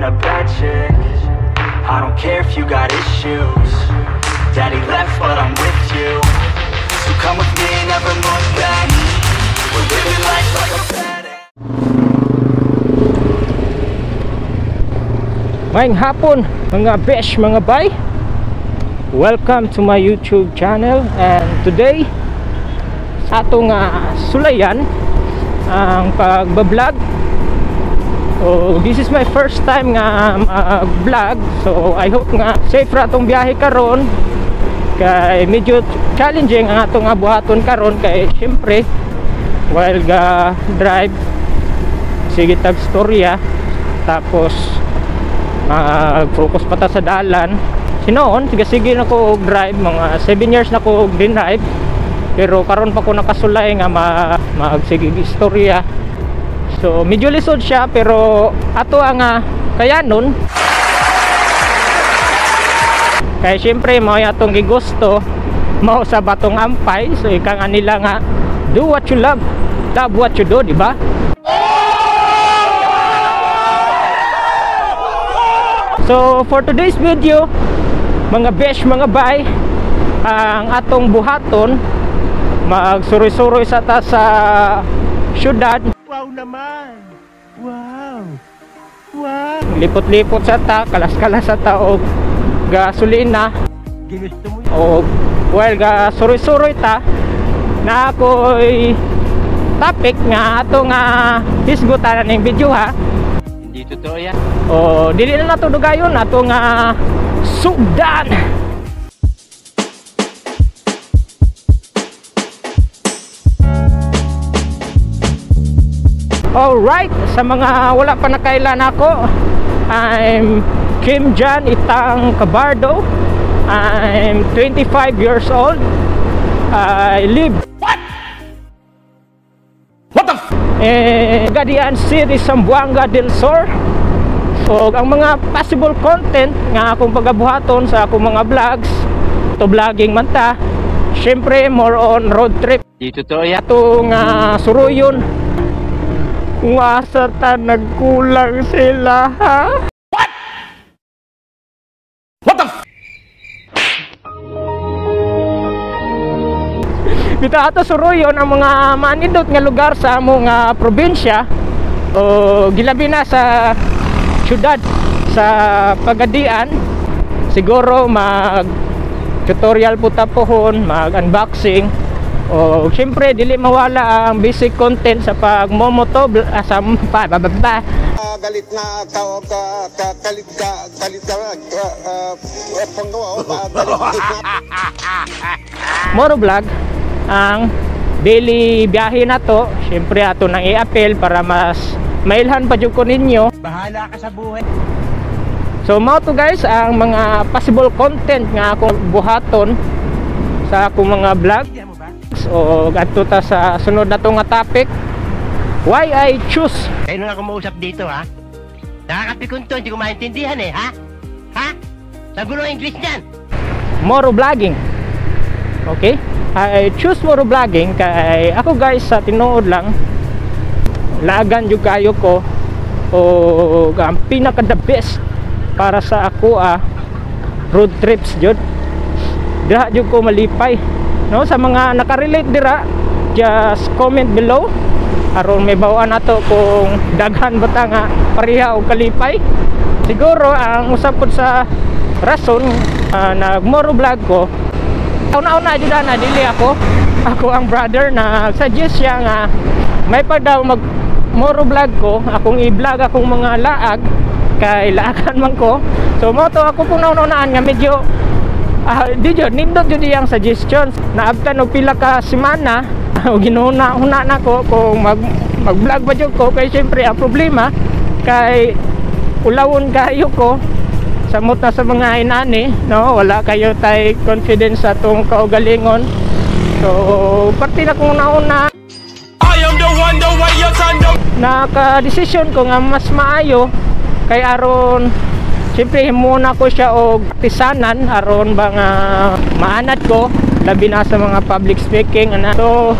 a bad chick. I don't care if you got issues. Daddy left but I'm with you. So come with me, never look back. We're living life like a badass. Maayong hapon mga besh, mga bay. Welcome to my YouTube channel. And today sa atong sulayan ang pagbablog. So this is my first time nga mag-vlog. So I hope nga safe ra atong biyahe karon. Kay medyo challenging ang atong buhaton karon kay syempre while ga drive sige tag storya tapos mag-focus pa ta sa dalan. Sinoon sige na ko drive, mga 7 years na ko drive, pero karon pa ko nakasulay nga magsige istorya. So medyo lisod siya pero ato ang kayanon. Kaya syempre mao atong gigusto, mao sa batong ampay. So ika nga nila nga do what you love, love what you do, di ba? So for today's video mga besh, mga bay, ang atong buhaton magsuroy-suroy sa ta sa syudad. Wow naman! Wow! Wow! Lipot-lipot sa ta, kalas-kalas sa ta og gasolina. Ginusto mo yun? O well ga suroy-suroy ta na ako'y topic nga atong hisgutan ning video ha. Hindi totoo yan. O dili na nato dugayon atong sugdan. Alright, sa mga wala pa nakailan ako, I'm Kim Jan Itang Cabardo. I'm 25 years old. I live Gadian City, Zamboanga del Sur. So ang mga possible content nga akong pagabuhaton sa akong mga vlogs, to vlogging man ta, syempre more on road trip. Hindi totoo yan. Itong suruyon kung asa ta nagkulang sila ha. What the f? Bita ato suruyon ang mga manindot nga lugar sa among probinsya o gilabi na sa syudad sa Pagadian. Siguro mag tutorial po tapohon, mag unboxing o syempre dili mawala ang basic content sa pagmomoto sa galit na motovlog ang daily biyahe na to. Syempre ato nang i-appeal para mas mailhan pa jud ko ninyo. Bahala ka sa buhay. So mao to guys ang mga possible content nga akong buhaton sa akong mga vlog. So adto ta sa sunod na to nga topic, why I choose. Kayo na ako mausap dito ha. Nakakapikon to, hindi ko maintindihan eh ha. Ha? Sagulo ang English niyan. Motovlogging. Okay? I choose motovlogging kay ako guys sa tinuod lang lagan jud kayo ko o ang pinaka the best para sa ako road trips jud. Dira jud ko malipay, no? Sa mga nakarelate dira, just comment below aron may bawaan nato kung daghan bata nga pareha og kalipay. Siguro ang usap pod sa rason nag motovlog ko, una-una jud na dili ako ang brother na suggest siya nga may pa daw mag motovlog ko, akong i-vlog akong mga laag kay laagan man ko. So mo to ako pong naunaan nga medyo di jud nindot jud iyang suggestions. Naabtan og pila ka semana o ginuna-una na ko kung mag-vlog ba jud ko kay syempre ang problema kay ulawon kayo ko samot na sa mga inani, no? Wala kayo tay confidence sa tong kaugalingon. So parte na kong nauna naka-desisyon ko nga mas maayo kay aron siyempre muna ko siya og tisanan aron ba nga maanad ko labi na sa mga public speaking so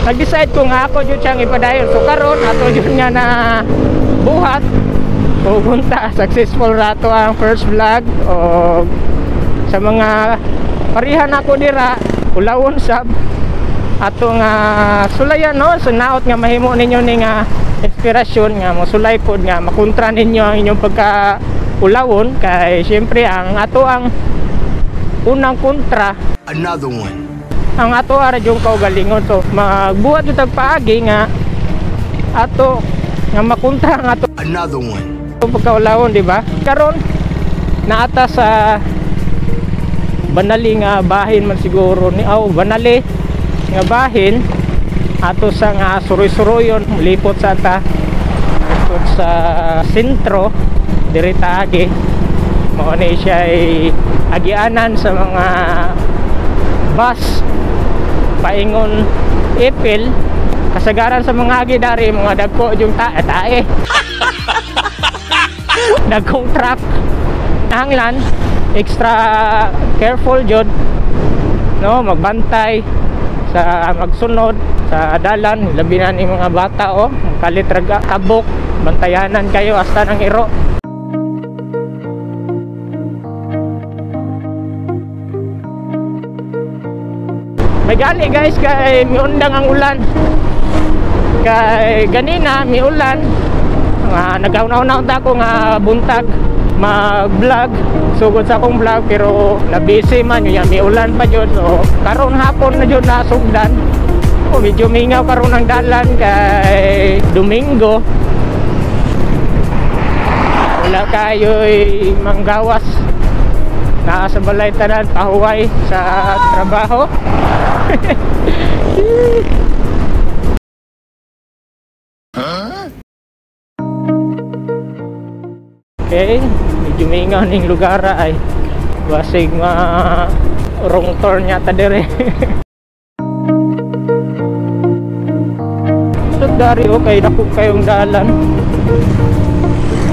nag-decide ko nga ako jud siyang ipadayon. So karon ato jud nga na buhat pupunta. Successful rato ang first vlog. O sa mga parihan ako dira, ulawon sab atong sulayan, no? Sunaot nga mahimo ninyo ning inspirasyon nga mosulay pod nga makontra ninyo ang inyong pagka ulawon. Kay syempre ang ato ang unang kontra, Another one. ang ato ara yung kaugalingon. So magbuhat yung tagpaagi nga ato nga makontra ang ato Another one. pagkaulawon, di ba? Karon naata sa banali nga bahin man siguro ni banali nga bahin ato sa nga suroy-suroyon lipot sa ta lipot sa sentro dirita agi mao ni siya ay agianan sa mga bus paingon ipil kasagaran sa mga agi dari mga dagko yung tae dagkong truck hanglan extra careful jud, no, magbantay sa magsunod sa dalan labi na ni mga bata kalit raga tabok bantayanan kayo hasta ng iro. May gali guys kay miundang ang ulan, kay ganina mi ulan nagaw-naw ta ko nga buntag mag-vlog sugod sa akong vlog pero na-busy man yun may ulan pa dyan. So karon hapon na dyan nasugdan medyo mingaw karon ang dalan kay Domingo wala kayo'y manggawas na sa balay tanan pahuway sa trabaho. Okay, medyo mingaw ning lugar ay basig wrong turn yata dire. So dari okay dako kayong dalan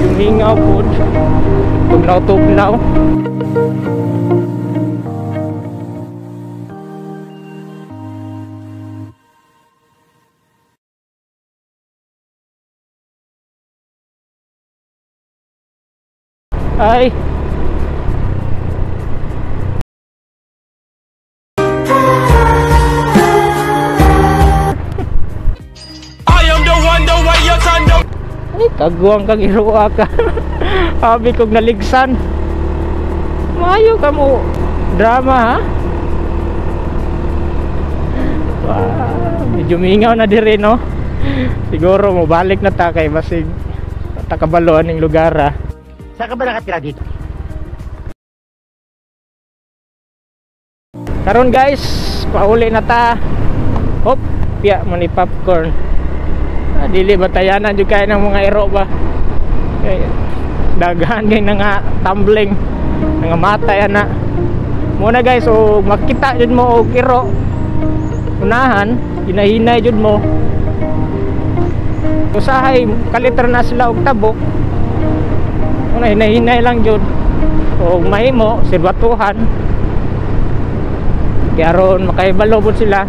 yung mingaw po tugnaw. Ay kagwang kag iruwa ka. Habi kog naligsan. Maayo ka mo drama ha. Medyo mingaw na dire no. Siguro mo balik na ta kay basig takabaloan ning lugar ha. Saan ka ba nakatira dito? Karon guys, pauli na ta. Hop, piya mo ni popcorn. Dili batayanan jud kay ng mga ero ba. Kay daghan kay nga tumbling, nga matay ana. Muna guys, so makita jud mo og ero. Unahan, hinahinay jud mo. Usahay kaliter na sila og tabok. Una hinahinay lang jud. Og mahimo sirbatuhan. Kaya ron makaibalobot sila.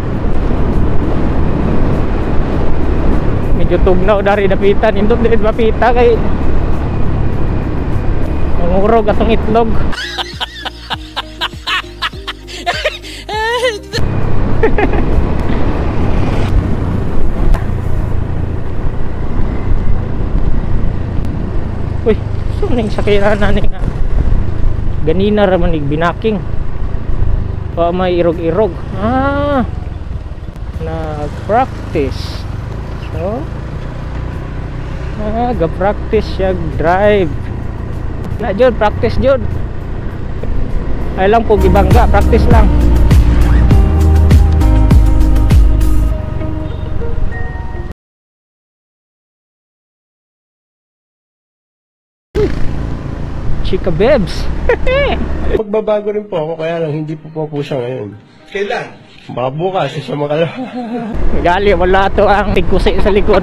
Medyo tugnaw dari dapitan, indot dili mapita kay mangurog atong itlog. Uy, suning sakira na ni nga ganina ra man binaking pa may irog-irog. Nag-practice. So, ga-practice siya drive. Na jud, practice jud. Ay lang po gibangga, practice lang. Chika Bebs. Magbabago rin po ako, kaya lang hindi po siya ngayon. Kailan? Baka bukas, isa makalawa. Gali, wala to ang tigkusi sa likod.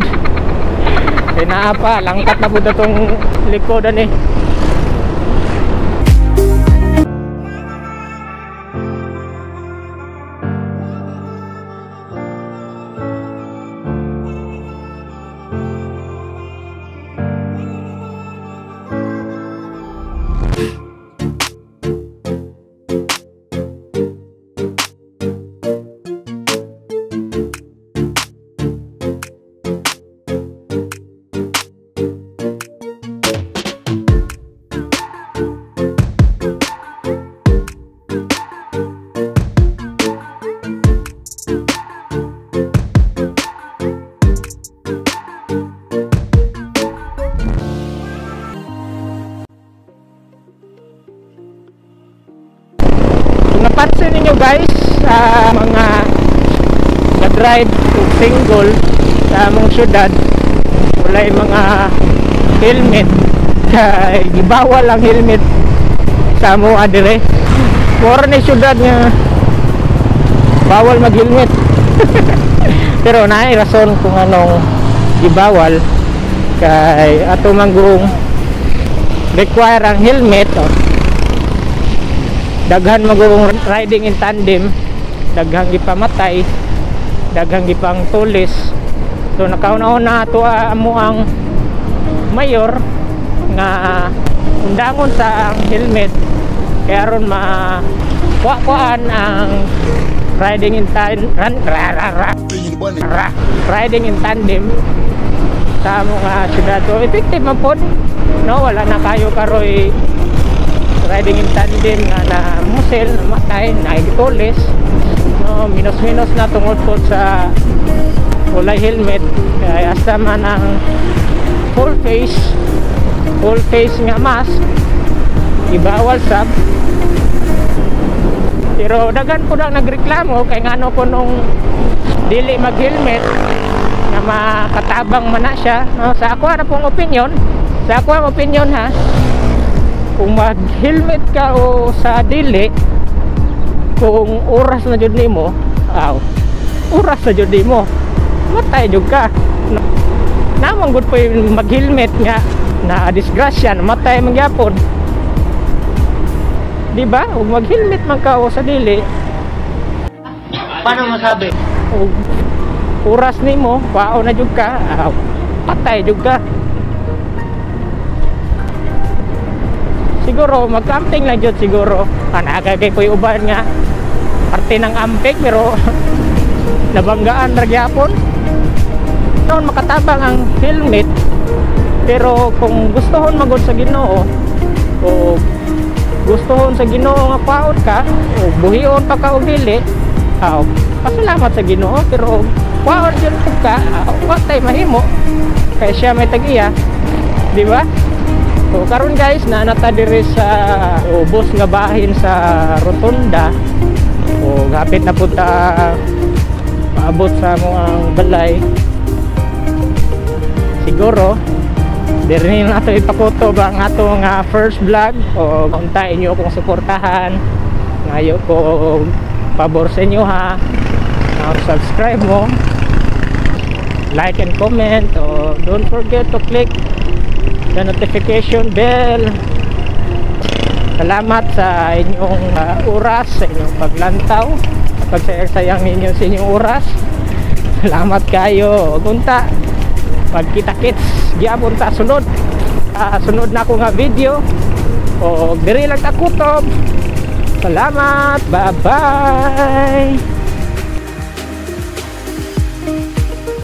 Kaya naa pa, langkat na po itong likodan eh. mag-ride o single sa among syudad walay mga helmet kay gibawal ang helmet sa amo adire. Mura ni syudad nga bawal mag-helmet. Pero naay rason kung anong gibawal kay ato manggong require ang helmet. Daghan magong riding in tandem, daghang gipamatay, daghang gipang tulis. So nakauna-una to amo ang mayor nga undangon sa ang helmet kaya ron makuhaan ang riding in riding in tandem sa among syudad. So effective man pod, no, wala na kayo karoy riding in tandem nga na musel, namatay, naigitulis, no, minus na tungod po sa walay helmet. Kaya hasta man ang full face nga mask ibawal sab. Pero daghan po lang nagreklamo kay ngano ko nung dili mag helmet nga makatabang man na siya, no? Sa ako na pong opinion, ha, kung mag helmet ka o sa dili, kung oras na jud nimo, oras na jud nimo matay jud ka. Namang gud po yung mag helmet nga na disgrasya, matay man gyapon, di ba? Ug mag helmet man ka o sa dili, Paano masabi? ug oras nimo pao na jud ka, patay jud ka. Siguro mag-camping lang jud siguro. Anagay po yung uban nga parte ng amping pero nabanggaan ra gyapon. Noon makatabang ang helmet, pero kung gustohon magod sa Ginoo o gustohon sa Ginoo nga paon ka o buhion pa ka og dili, pasalamat sa Ginoo. Pero paon jud ka, watay mahimo kay siya may tag-iya, di ba? So karon guys, naanata diri sa ubos nga bahin sa Rotunda. O hapit na punta paabot sa mga balay. Siguro diri na nato ipakutob ang ato nga first vlog. O untayin niyo akong suportahan. Ngayo ko pabor sa inyo, ha. Subscribe mo, like and comment, o don't forget to click the notification bell. Salamat sa inyong oras, sa inyong paglantaw, pagsayang ninyo sa inyong oras. Salamat kayo. Gunta pagkita-kits gyapon ta sunod sunod na ako nga video o diri lang ta kutob. Salamat, bye bye.